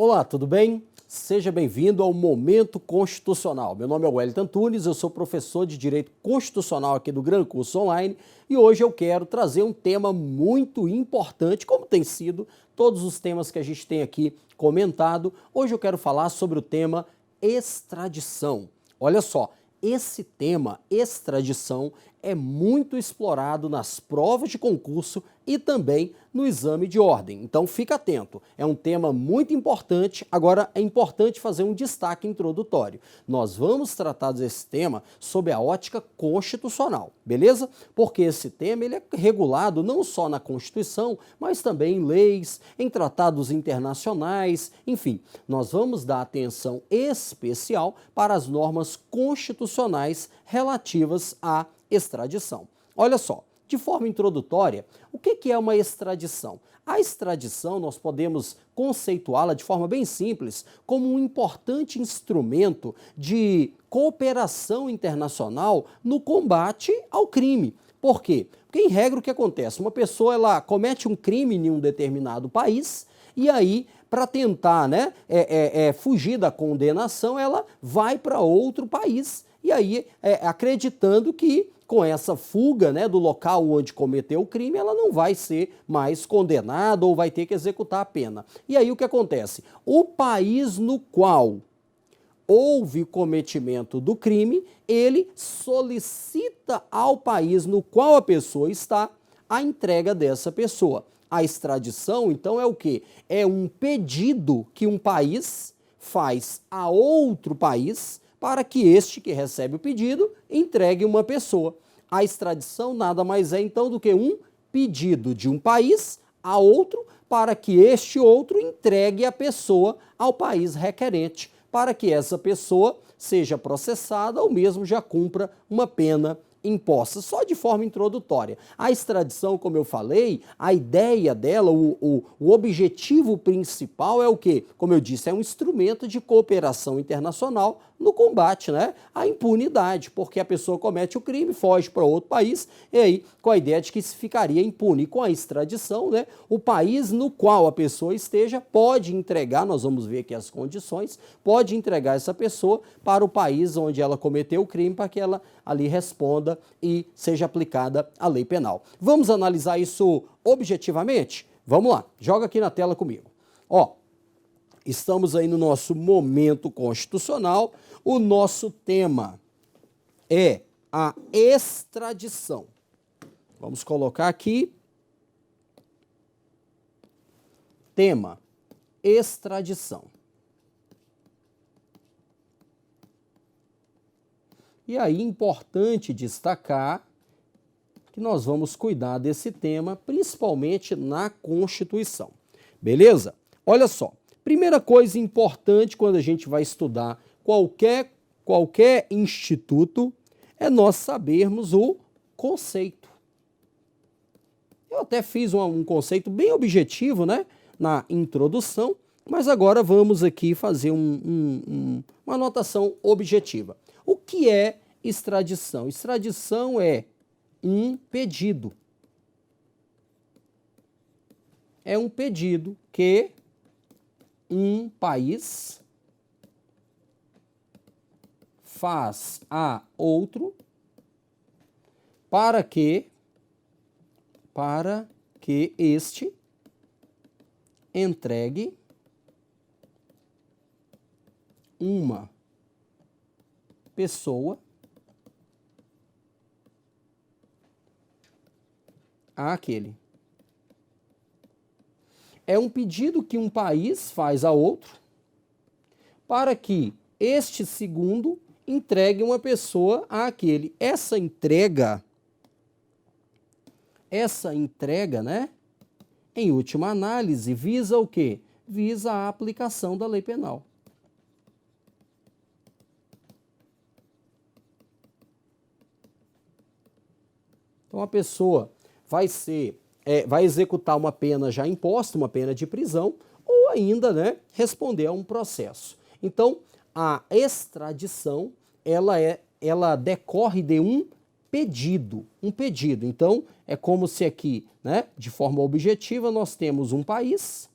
Olá, tudo bem? Seja bem-vindo ao Momento Constitucional. Meu nome é Wellington Antunes, eu sou professor de Direito Constitucional aqui do Gran Curso Online e hoje eu quero trazer um tema muito importante, como tem sido todos os temas que a gente tem aqui comentado. Hoje eu quero falar sobre o tema extradição. Olha só, esse tema, extradição, é muito explorado nas provas de concurso e também no exame de ordem. Então fica atento, é um tema muito importante. Agora é importante fazer um destaque introdutório. Nós vamos tratar desse tema sob a ótica constitucional, beleza? Porque esse tema ele é regulado não só na Constituição, mas também em leis, em tratados internacionais, enfim. Nós vamos dar atenção especial para as normas constitucionais relativas à extradição. Olha só, de forma introdutória, o que é uma extradição? A extradição nós podemos conceituá-la de forma bem simples como um importante instrumento de cooperação internacional no combate ao crime. Por quê? Porque, em regra, o que acontece? Uma pessoa ela comete um crime em um determinado país e aí, para tentar fugir da condenação, ela vai para outro país e aí acreditando que com essa fuga do local onde cometeu o crime, ela não vai ser mais condenada ou vai ter que executar a pena. E aí o que acontece? O país no qual houve cometimento do crime, ele solicita ao país no qual a pessoa está a entrega dessa pessoa. A extradição, então, é o quê? É um pedido que um país faz a outro país para que este que recebe o pedido entregue uma pessoa. A extradição nada mais é então do que um pedido de um país a outro para que este outro entregue a pessoa ao país requerente, para que essa pessoa seja processada ou mesmo já cumpra uma pena imposta, só de forma introdutória. A extradição, como eu falei, a ideia dela, o objetivo principal é o quê? Como eu disse, é um instrumento de cooperação internacional no combate à impunidade, porque a pessoa comete o crime, foge para outro país, e aí com a ideia de que se ficaria impune. E com a extradição, o país no qual a pessoa esteja pode entregar, nós vamos ver aqui as condições, pode entregar essa pessoa para o país onde ela cometeu o crime, para que ela ali responda e seja aplicada a lei penal. Vamos analisar isso objetivamente? Vamos lá, joga aqui na tela comigo. Ó, estamos aí no nosso momento constitucional. O nosso tema é a extradição. Vamos colocar aqui tema extradição. E aí, importante destacar que nós vamos cuidar desse tema, principalmente na Constituição. Beleza? Olha só, primeira coisa importante quando a gente vai estudar qualquer instituto é nós sabermos o conceito. Eu até fiz um conceito bem objetivo, na introdução, mas agora vamos aqui fazer uma anotação objetiva. O que é extradição? Extradição é um pedido. É um pedido que um país faz a outro para que este entregue uma pessoa àquele. É um pedido que um país faz a outro para que este segundo entregue uma pessoa àquele. Essa entrega, em última análise, visa o quê? Visa a aplicação da lei penal. Então a pessoa vai executar uma pena já imposta, uma pena de prisão, ou ainda responder a um processo. Então, a extradição, ela decorre de um pedido. Então, é como se aqui, de forma objetiva, nós temos um país,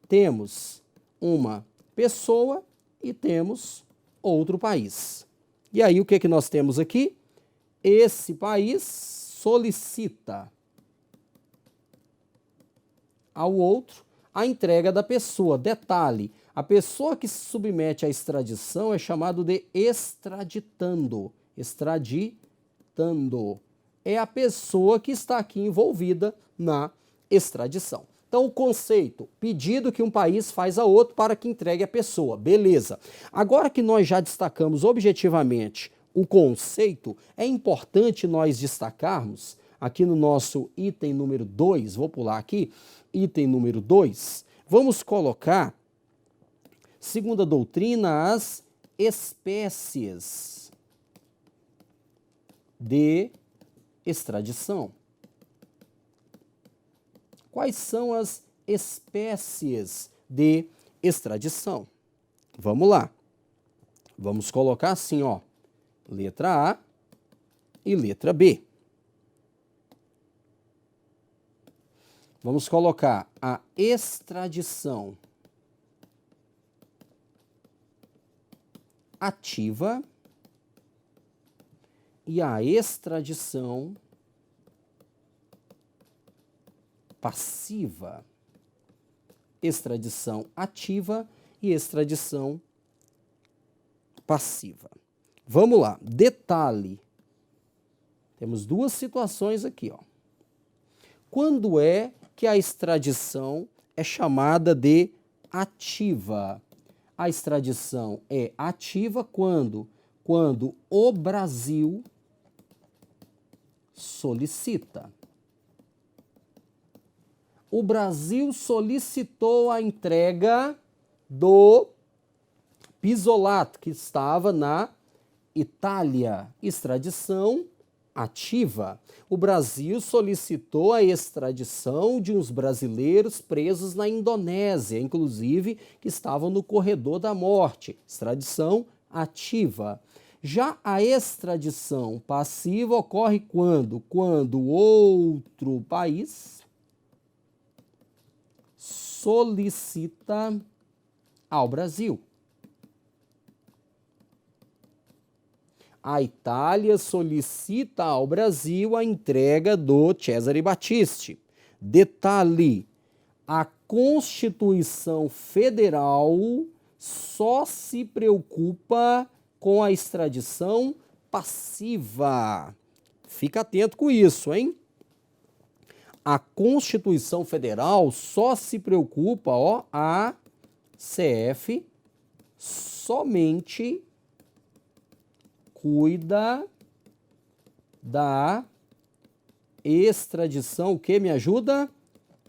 temos uma pessoa e temos outro país. E aí o que nós temos aqui? Esse país solicita ao outro a entrega da pessoa. Detalhe, a pessoa que se submete à extradição é chamado de extraditando. Extraditando. É a pessoa que está aqui envolvida na extradição. Então, o conceito, pedido que um país faz a outro para que entregue a pessoa. Beleza. Agora que nós já destacamos objetivamente o conceito, é importante nós destacarmos, aqui no nosso item número 2, vou pular aqui, item número 2, vamos colocar, segundo a doutrina, as espécies de extradição. Quais são as espécies de extradição? Vamos lá. Vamos colocar assim, ó, letra A e letra B. Vamos colocar a extradição ativa e a extradição passiva. Extradição ativa e extradição passiva. Vamos lá, detalhe. Temos duas situações aqui, ó. Quando é que a extradição é chamada de ativa? A extradição é ativa quando o Brasil solicita. O Brasil solicitou a entrega do Pisolato, que estava na Itália. Extradição ativa. O Brasil solicitou a extradição de uns brasileiros presos na Indonésia, inclusive que estavam no corredor da morte. Extradição ativa. Já a extradição passiva ocorre quando? Quando outro país solicita ao Brasil. A Itália solicita ao Brasil a entrega do Cesare Battisti. Detalhe, a Constituição Federal só se preocupa com a extradição passiva. Fica atento com isso, hein? A Constituição Federal só se preocupa, ó, a CF somente cuida da extradição, o que me ajuda?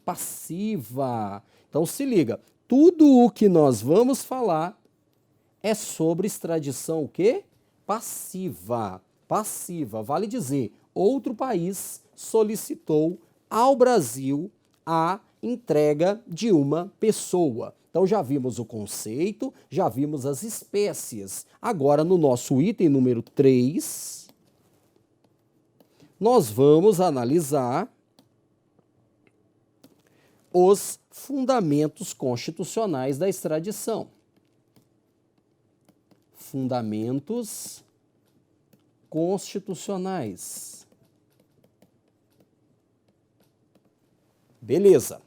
Passiva. Então se liga, tudo o que nós vamos falar é sobre extradição o quê? Passiva. Passiva, vale dizer, outro país solicitou ao Brasil a entrega de uma pessoa. Então já vimos o conceito, já vimos as espécies. Agora no nosso item número 3, nós vamos analisar os fundamentos constitucionais da extradição. Fundamentos constitucionais. Beleza,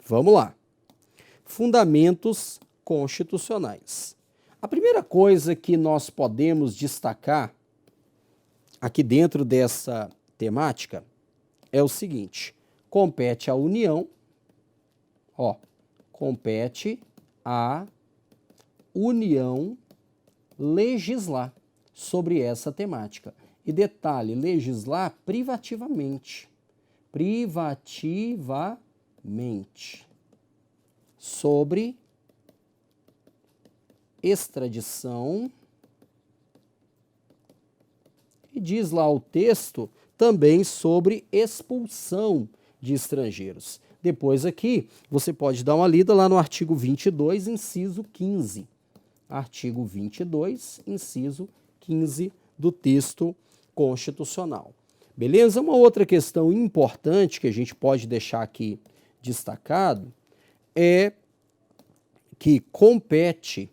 vamos lá. Fundamentos constitucionais. A primeira coisa que nós podemos destacar aqui dentro dessa temática é o seguinte: compete à União, ó, compete à União legislar sobre essa temática. E detalhe, legislar privativamente. Privativamente. Sobre extradição. E diz lá o texto também sobre expulsão de estrangeiros. Depois aqui, você pode dar uma lida lá no artigo 22, inciso 15. Artigo 22, inciso 15 do texto constitucional. Beleza? Uma outra questão importante que a gente pode deixar aqui destacado é que compete,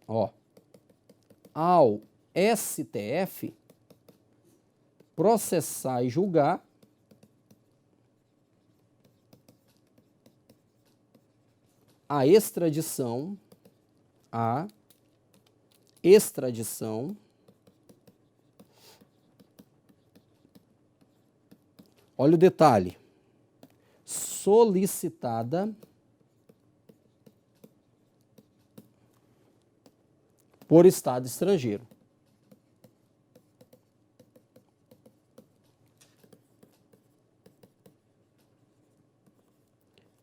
ó, ao STF processar e julgar a extradição, olha o detalhe, solicitada por Estado estrangeiro.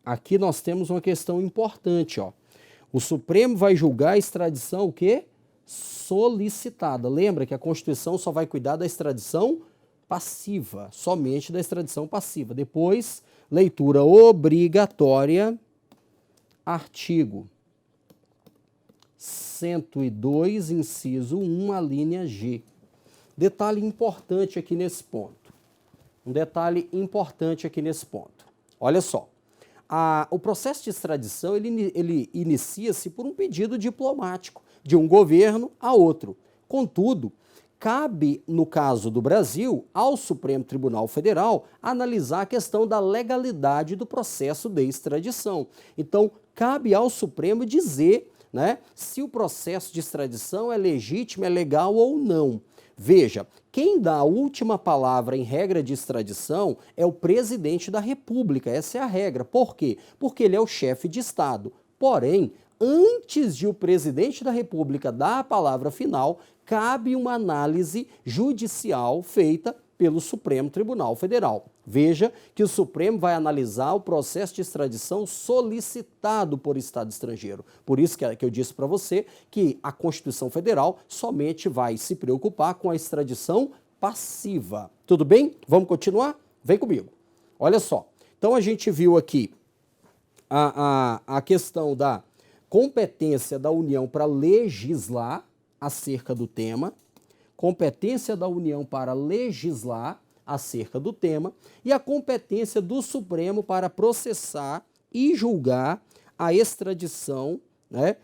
Aqui nós temos uma questão importante, ó. O Supremo vai julgar a extradição o quê? Solicitada. Lembra que a Constituição só vai cuidar da extradição passiva, somente da extradição passiva. Depois, leitura obrigatória, artigo 102, inciso 1, a linha G. Detalhe importante aqui nesse ponto. Um detalhe importante aqui nesse ponto. Olha só. O processo de extradição ele inicia-se por um pedido diplomático de um governo a outro. Contudo, cabe, no caso do Brasil, ao Supremo Tribunal Federal analisar a questão da legalidade do processo de extradição. Então, cabe ao Supremo dizer, né, se o processo de extradição é legítimo, é legal ou não. Veja, quem dá a última palavra em regra de extradição é o presidente da República. Essa é a regra. Por quê? Porque ele é o chefe de Estado. Porém, antes de o presidente da República dar a palavra final, cabe uma análise judicial feita pelo Supremo Tribunal Federal. Veja que o Supremo vai analisar o processo de extradição solicitado por Estado estrangeiro. Por isso que eu disse para você que a Constituição Federal somente vai se preocupar com a extradição passiva. Tudo bem? Vamos continuar? Vem comigo. Olha só. Então a gente viu aqui a questão da competência da União para legislar acerca do tema, competência da União para legislar acerca do tema e a competência do Supremo para processar e julgar a extradição, né,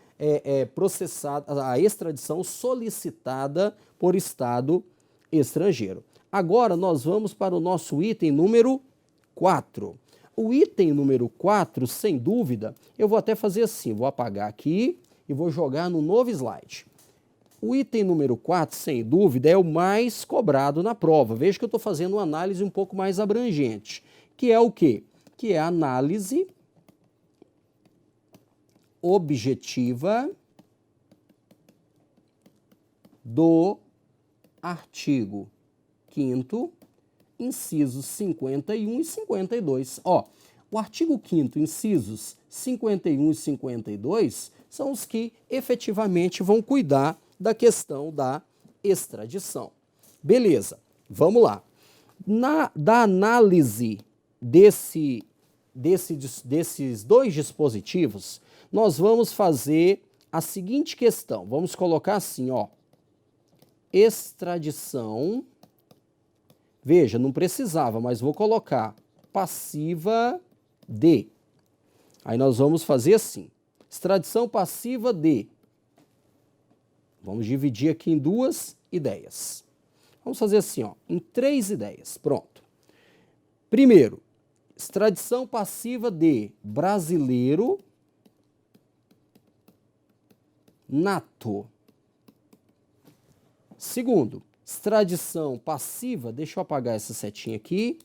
a extradição solicitada por Estado estrangeiro. Agora nós vamos para o nosso item número 4. O item número 4, sem dúvida, eu vou até fazer assim, vou apagar aqui e vou jogar no novo slide. O item número 4, sem dúvida, é o mais cobrado na prova. Veja que eu estou fazendo uma análise um pouco mais abrangente, que é o quê? Que é a análise objetiva do artigo 5º, incisos 51 e 52. Ó, o artigo 5º, incisos 51 e 52, são os que efetivamente vão cuidar da questão da extradição. Beleza, vamos lá. Da análise desses dois dispositivos, nós vamos fazer a seguinte questão. Vamos colocar assim, ó. Extradição. Veja, não precisava, mas vou colocar passiva de. Aí nós vamos fazer assim. Extradição passiva de. Vamos dividir aqui em duas ideias. Vamos fazer assim, ó, em 3 ideias. Pronto. Primeiro, extradição passiva de brasileiro nato. Segundo, extradição passiva, deixa eu apagar essa setinha aqui,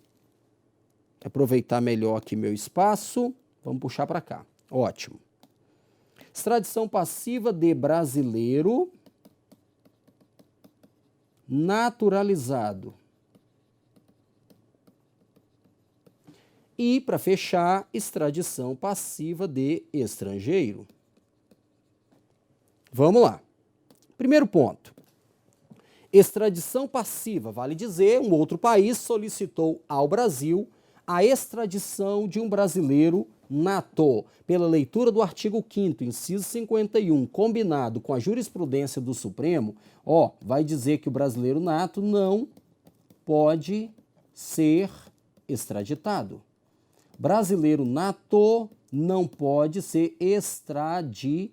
aproveitar melhor aqui meu espaço, vamos puxar para cá, ótimo. Extradição passiva de brasileiro naturalizado. E, para fechar, extradição passiva de estrangeiro. Vamos lá. Primeiro ponto. Extradição passiva, vale dizer, um outro país solicitou ao Brasil a extradição de um brasileiro nato. Pela leitura do artigo 5º, inciso 51, combinado com a jurisprudência do Supremo, ó, vai dizer que o brasileiro nato não pode ser extraditado. Brasileiro nato não pode ser extraditado.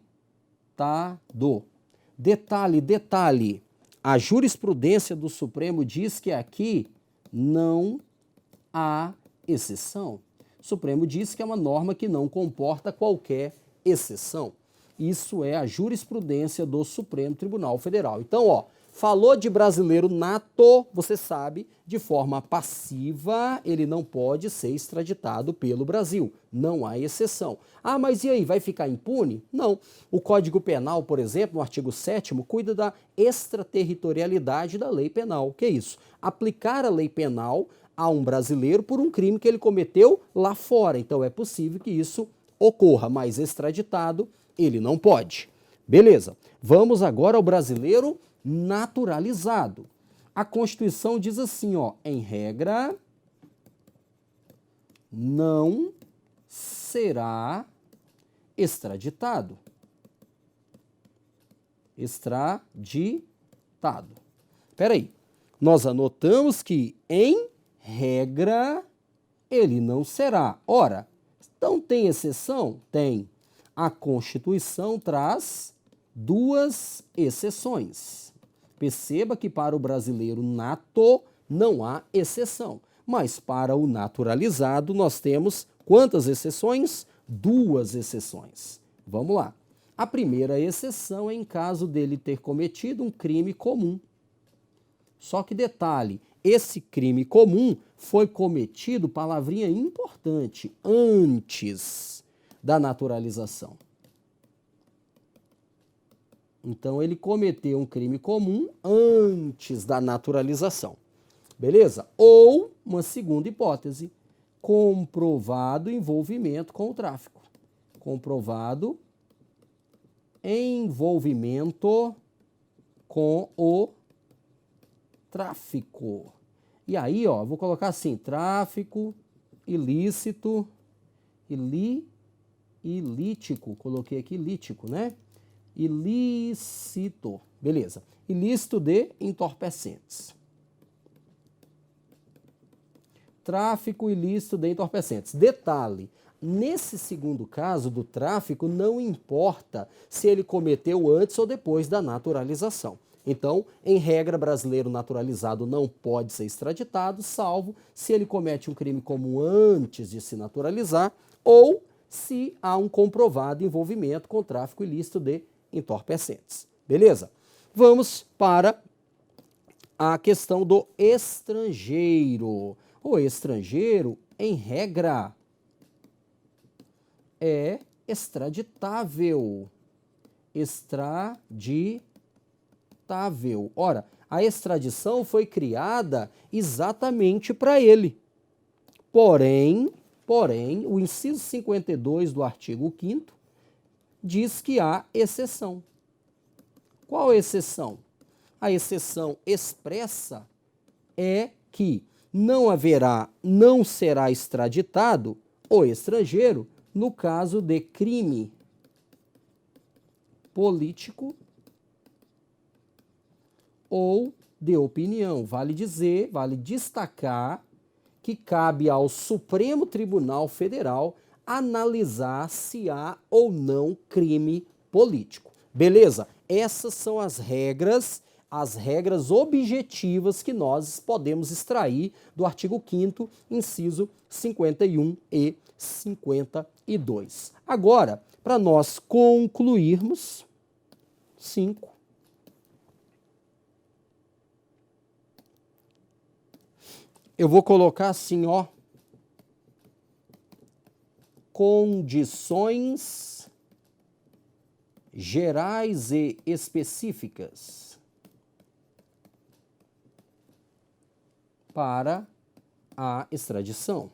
Detalhe, a jurisprudência do Supremo diz que aqui não há exceção. O Supremo diz que é uma norma que não comporta qualquer exceção. Isso é a jurisprudência do Supremo Tribunal Federal. Então, ó, falou de brasileiro nato, você sabe, de forma passiva, ele não pode ser extraditado pelo Brasil. Não há exceção. Ah, mas e aí, vai ficar impune? Não. O Código Penal, por exemplo, no artigo 7º, cuida da extraterritorialidade da lei penal. O que é isso? Aplicar a lei penal a um brasileiro por um crime que ele cometeu lá fora. Então, é possível que isso ocorra, mas extraditado ele não pode. Beleza. Vamos agora ao brasileiro naturalizado. A Constituição diz assim, ó, em regra, não será extraditado. Extraditado. Espera aí. Nós anotamos que, em regra, ele não será. Ora, então tem exceção? Tem. A Constituição traz duas exceções. Perceba que para o brasileiro nato não há exceção, mas para o naturalizado nós temos quantas exceções? Duas exceções. Vamos lá. A primeira exceção é em caso dele ter cometido um crime comum. Só que detalhe, esse crime comum foi cometido, palavrinha importante, antes da naturalização. Então, ele cometeu um crime comum antes da naturalização. Beleza? Ou, uma segunda hipótese, comprovado envolvimento com o tráfico. Comprovado envolvimento com o tráfico. E aí, ó, vou colocar assim, tráfico ilícito, ilítico, coloquei aqui ilítico, né? Ilícito, beleza. Ilícito de entorpecentes. Tráfico ilícito de entorpecentes. Detalhe, nesse segundo caso do tráfico, não importa se ele cometeu antes ou depois da naturalização. Então, em regra, brasileiro naturalizado não pode ser extraditado, salvo se ele comete um crime comum antes de se naturalizar ou se há um comprovado envolvimento com tráfico ilícito de entorpecentes. Beleza? Vamos para a questão do estrangeiro. O estrangeiro, em regra, é extraditável. Extraditável. Ora, a extradição foi criada exatamente para ele. Porém, o inciso 52 do artigo 5º diz que há exceção. Qual a exceção? A exceção expressa é que não será extraditado o estrangeiro no caso de crime político ou de opinião. Vale destacar que cabe ao Supremo Tribunal Federal analisar se há ou não crime político. Beleza? Essas são as regras objetivas que nós podemos extrair do artigo 5º, inciso 51 e 52. Agora, para nós concluirmos, 5. Eu vou colocar assim, ó, condições gerais e específicas para a extradição.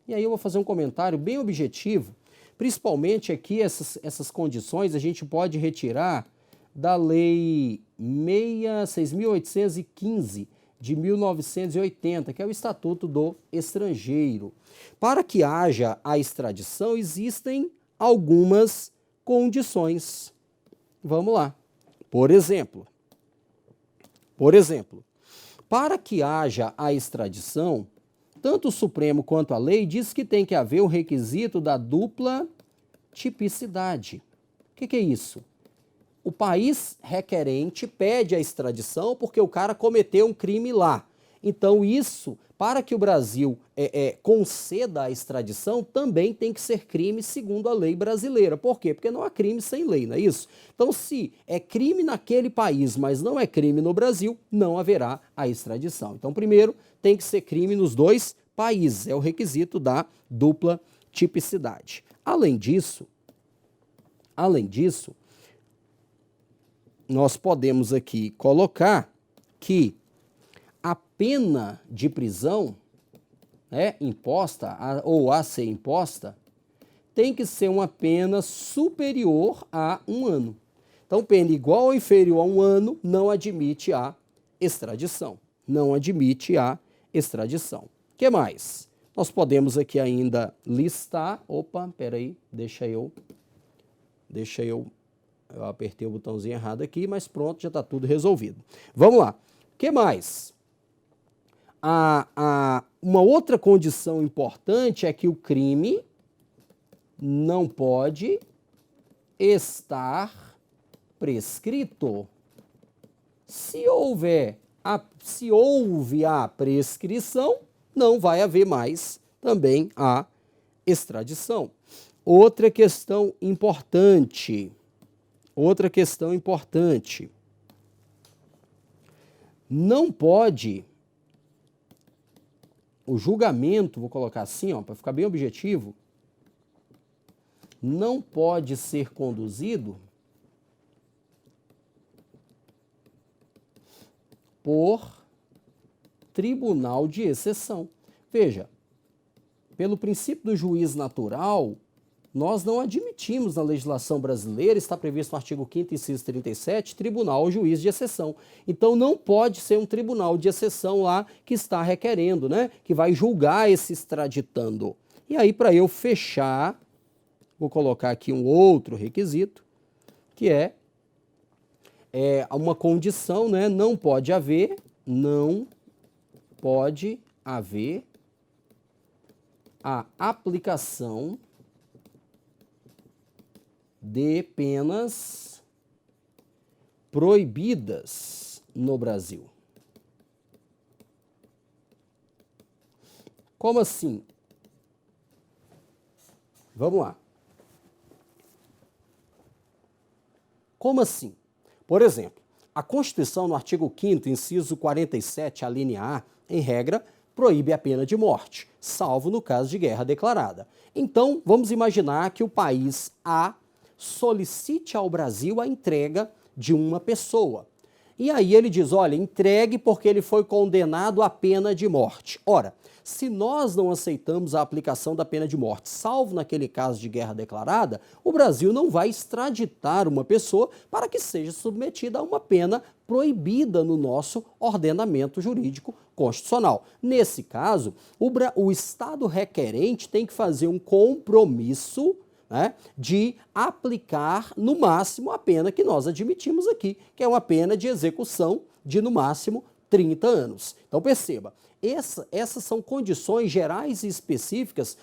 E aí eu vou fazer um comentário bem objetivo, principalmente aqui essas condições a gente pode retirar da Lei 6.815 de 1980, que é o Estatuto do Estrangeiro. Para que haja a extradição, existem algumas condições. Vamos lá. Por exemplo, para que haja a extradição, tanto o Supremo quanto a lei diz que tem que haver o requisito da dupla tipicidade. O que é isso? O país requerente pede a extradição porque o cara cometeu um crime lá. Então isso, para que o Brasil conceda a extradição, também tem que ser crime segundo a lei brasileira. Por quê? Porque não há crime sem lei, não é isso? Então, se é crime naquele país, mas não é crime no Brasil, não haverá a extradição. Então, primeiro, tem que ser crime nos dois países. É o requisito da dupla tipicidade. Além disso, nós podemos aqui colocar que a pena de prisão imposta ou a ser imposta tem que ser uma pena superior a 1 ano. Então, pena igual ou inferior a 1 ano não admite a extradição. Não admite a extradição. O que mais? Nós podemos aqui ainda listar... Opa, peraí, deixa eu apertei o botãozinho errado aqui, mas pronto, já está tudo resolvido. Vamos lá. O que mais? Uma outra condição importante é que o crime não pode estar prescrito. Se houve a prescrição, não vai haver mais também a extradição. Outra questão importante. Não pode o julgamento, vou colocar assim, para ficar bem objetivo, não pode ser conduzido por tribunal de exceção. Veja, pelo princípio do juiz natural, nós não admitimos na legislação brasileira, está previsto no artigo 5º, inciso 37, tribunal ou juiz de exceção. Então não pode ser um tribunal de exceção lá que está requerendo, que vai julgar esse extraditando. E aí, para eu fechar, vou colocar aqui um outro requisito, que é uma condição, não pode haver a aplicação de penas proibidas no Brasil. Como assim? Vamos lá. Como assim? Por exemplo, a Constituição, no artigo 5º, inciso 47, a linha A, em regra, proíbe a pena de morte, salvo no caso de guerra declarada. Então, vamos imaginar que o país A solicite ao Brasil a entrega de uma pessoa. E aí ele diz, olha, entregue porque ele foi condenado à pena de morte. Ora, se nós não aceitamos a aplicação da pena de morte, salvo naquele caso de guerra declarada, o Brasil não vai extraditar uma pessoa para que seja submetida a uma pena proibida no nosso ordenamento jurídico constitucional. Nesse caso, o Estado requerente tem que fazer um compromisso de aplicar, no máximo, a pena que nós admitimos aqui, que é uma pena de execução de, no máximo, 30 anos. Então, perceba, essas são condições gerais e específicas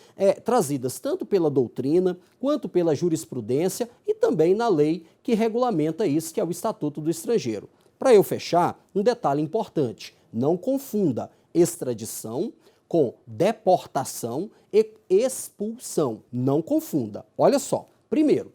trazidas tanto pela doutrina, quanto pela jurisprudência e também na lei que regulamenta isso, que é o Estatuto do Estrangeiro. Para eu fechar, um detalhe importante, não confunda extradição com deportação e expulsão. Não confunda. Olha só. Primeiro,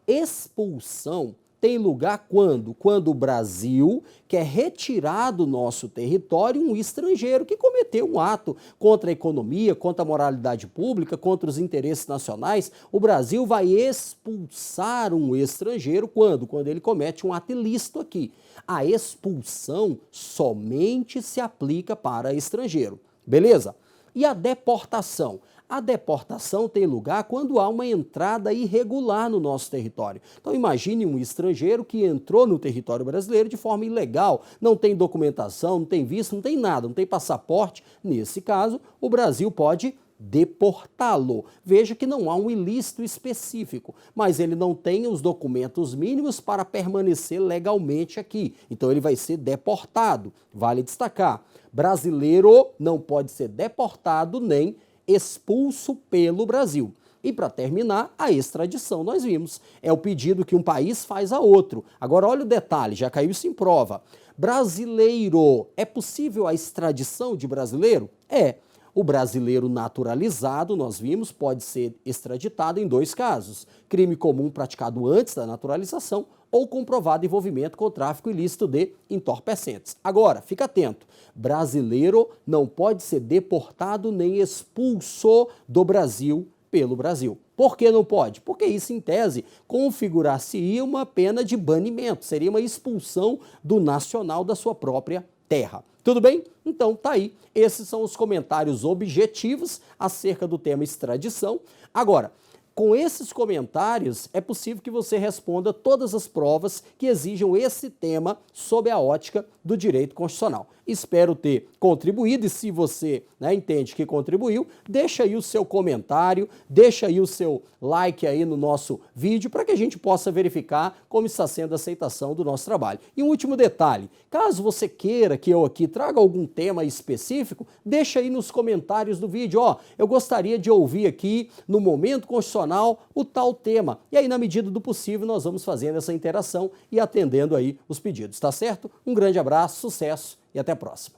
expulsão tem lugar quando? Quando o Brasil quer retirar do nosso território um estrangeiro que cometeu um ato contra a economia, contra a moralidade pública, contra os interesses nacionais. O Brasil vai expulsar um estrangeiro quando? Quando ele comete um ato ilícito aqui. A expulsão somente se aplica para estrangeiro. Beleza? E a deportação? A deportação tem lugar quando há uma entrada irregular no nosso território. Então imagine um estrangeiro que entrou no território brasileiro de forma ilegal, não tem documentação, não tem visto, não tem nada, não tem passaporte. Nesse caso, o Brasil pode deportá-lo. Veja que não há um ilícito específico, mas ele não tem os documentos mínimos para permanecer legalmente aqui. Então ele vai ser deportado. Vale destacar, brasileiro não pode ser deportado nem expulso pelo Brasil. E para terminar, a extradição, nós vimos, é o pedido que um país faz a outro. Agora olha o detalhe, já caiu isso em prova. Brasileiro, é possível a extradição de brasileiro? É. O brasileiro naturalizado, nós vimos, pode ser extraditado em 2 casos: crime comum praticado antes da naturalização ou comprovado envolvimento com tráfico ilícito de entorpecentes. Agora, fica atento, brasileiro não pode ser deportado nem expulso do Brasil pelo Brasil. Por que não pode? Porque isso, em tese, configurar-se-ia uma pena de banimento, seria uma expulsão do nacional da sua própria terra. Tudo bem? Então tá aí. Esses são os comentários objetivos acerca do tema extradição. Agora, com esses comentários, é possível que você responda todas as provas que exijam esse tema sob a ótica do direito constitucional. Espero ter contribuído, e se você entende que contribuiu, deixa aí o seu comentário, deixa aí o seu like aí no nosso vídeo para que a gente possa verificar como está sendo a aceitação do nosso trabalho. E um último detalhe, caso você queira que eu aqui traga algum tema específico, deixa aí nos comentários do vídeo, eu gostaria de ouvir aqui no Momento Constitucional o tal tema. E aí, na medida do possível, nós vamos fazendo essa interação e atendendo aí os pedidos, tá certo? Um grande abraço, sucesso e até a próxima.